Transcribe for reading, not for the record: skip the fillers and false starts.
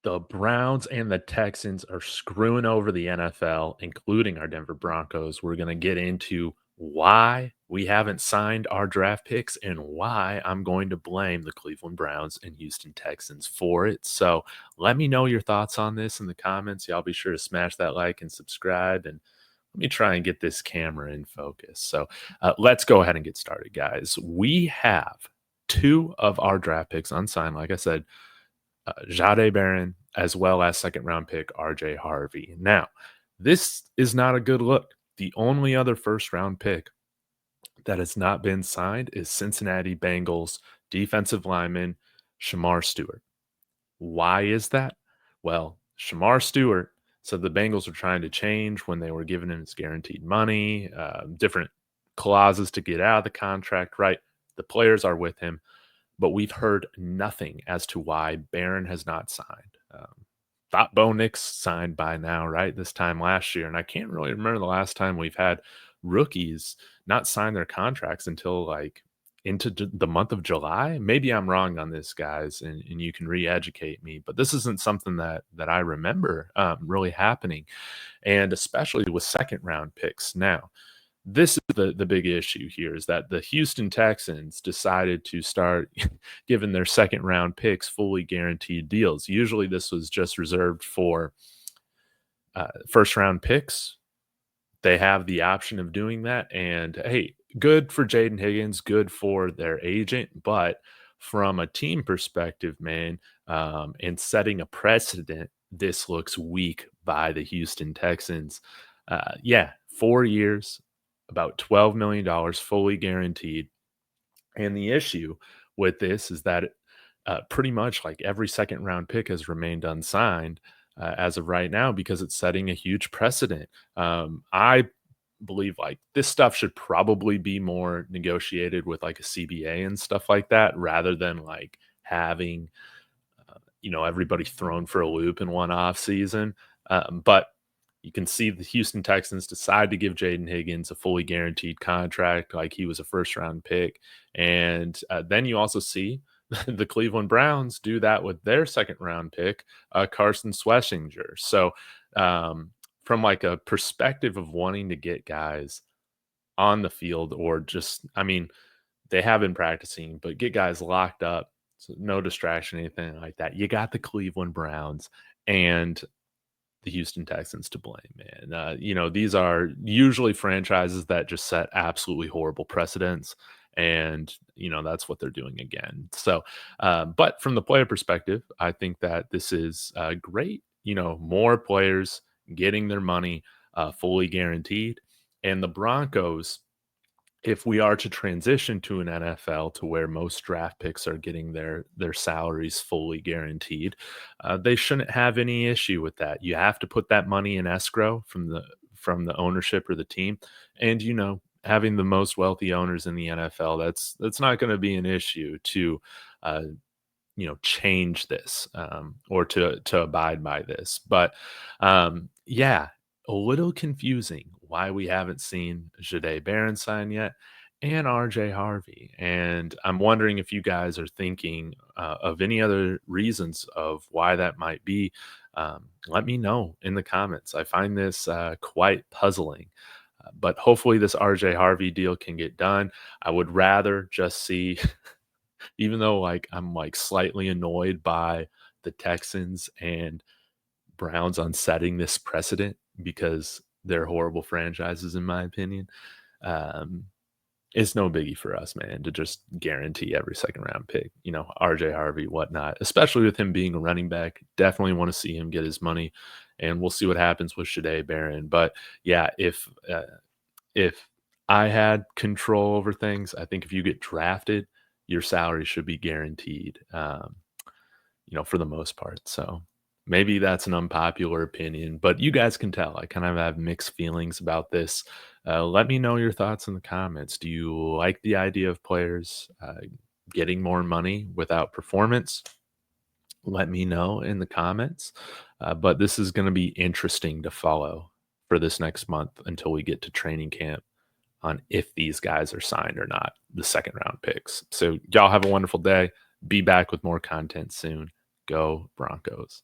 The Browns and the Texans are screwing over the NFL, including our Denver Broncos. We're going to get into why we haven't signed our draft picks and why I'm going to blame the Cleveland Browns and Houston Texans for it. So let me know your thoughts on this in the comments. Y'all be sure to smash that like and subscribe. And let me try and get this camera in focus. So let's go ahead and get started, guys. We have two of our draft picks unsigned, like I said, Jahdae Barron, as well as second round pick RJ Harvey. Now, this is not a good look. The only other first round pick that has not been signed is Cincinnati Bengals defensive lineman Shamar Stewart. Why is that? Well, Shamar Stewart said the Bengals were trying to change when they were giving him his guaranteed money, different clauses to get out of the contract, right? The players are with him, but we've heard nothing as to why Barron has not signed. Thought Bo Nix signed by now, right? This time last year. And I can't really remember the last time we've had rookies not sign their contracts until like into the month of July. Maybe I'm wrong on this, guys, and you can re-educate me. But this isn't something that I remember really happening, and especially with second round picks. Now, this is the big issue here is that the Houston Texans decided to start giving their second round picks fully guaranteed deals. Usually this was just reserved for first round picks. They have the option of doing that. And hey, good for Jayden Higgins, good for their agent. But from a team perspective, man, and setting a precedent, this looks weak by the Houston Texans. Yeah, 4 years, about $12 million fully guaranteed. And the issue with this is that pretty much like every second round pick has remained unsigned as of right now because it's setting a huge precedent. I believe like this stuff should probably be more negotiated with like a CBA and stuff like that rather than like having everybody thrown for a loop in one off season. But you can see the Houston Texans decide to give Jayden Higgins a fully guaranteed contract like he was a first round pick. And then you also see the Cleveland Browns do that with their second round pick, Carson Schwesinger. So from like a perspective of wanting to get guys on the field or just, I mean, they have been practicing, but get guys locked up. So no distraction, anything like that. You got the Cleveland Browns and the Houston Texans to blame, man. These are usually franchises that just set absolutely horrible precedents, and that's what they're doing again. So, but from the player perspective, I think that this is great. More players getting their money fully guaranteed, and the Broncos, if we are to transition to an NFL to where most draft picks are getting their salaries fully guaranteed, they shouldn't have any issue with that. You have to put that money in escrow from the ownership or the team, and having the most wealthy owners in the NFL, that's not going to be an issue to change this or to abide by this. But yeah, a little confusing why we haven't seen Jahdae Barron sign yet and RJ Harvey. And I'm wondering if you guys are thinking of any other reasons of why that might be. Let me know in the comments. I find this quite puzzling. But hopefully this RJ Harvey deal can get done. I would rather just see, even though like I'm like slightly annoyed by the Texans and Browns on setting this precedent because they're horrible franchises, in my opinion. Um, it's no biggie for us, man, to just guarantee every second round pick, RJ Harvey, whatnot, especially with him being a running back. Definitely want to see him get his money, and we'll see what happens with Jahdae Barron. But yeah, if I had control over things, I think if you get drafted, your salary should be guaranteed, for the most part. So maybe that's an unpopular opinion, but you guys can tell. I kind of have mixed feelings about this. Let me know your thoughts in the comments. Do you like the idea of players getting more money without performance? Let me know in the comments. But this is going to be interesting to follow for this next month until we get to training camp on if these guys are signed or not, the second round picks. So y'all have a wonderful day. Be back with more content soon. Go Broncos.